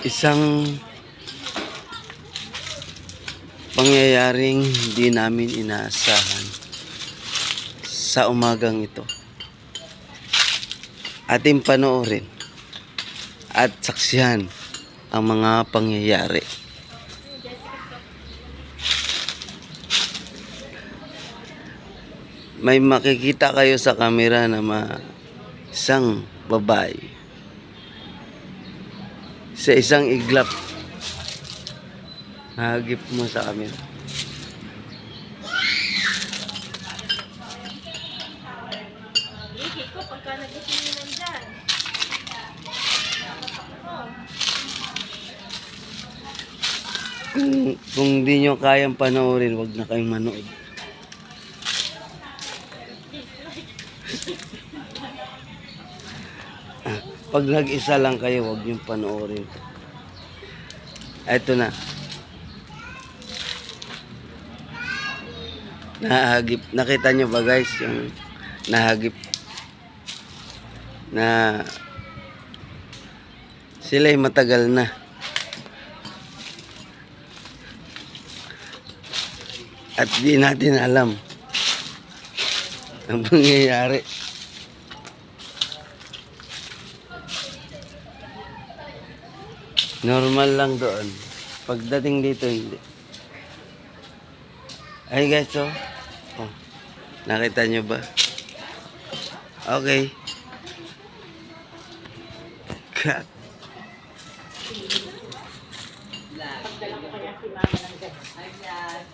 Isang pangyayaring hindi namin inaasahan sa umagang ito. Ating panoorin at saksihan ang mga pangyayari. May makikita kayo sa kamera na isang babae sa isang iglap. Nahagip mo sa camera. Ikit ko pagka nag-isinan dyan. Kung di nyo kayang panoorin, wag na kayong manood. Pag nag-isa lang kayo, wag nyo panoorin. Ito na. Nahagip. Nakita nyo ba guys yung nahagip na sila'y matagal na. At di natin alam ang mangyayari. Normal lang doon. Pagdating dito, hindi. Ay guys, oh. Nakita nyo ba? Okay. Cut. Pagdala ko kaya si mama ng gas.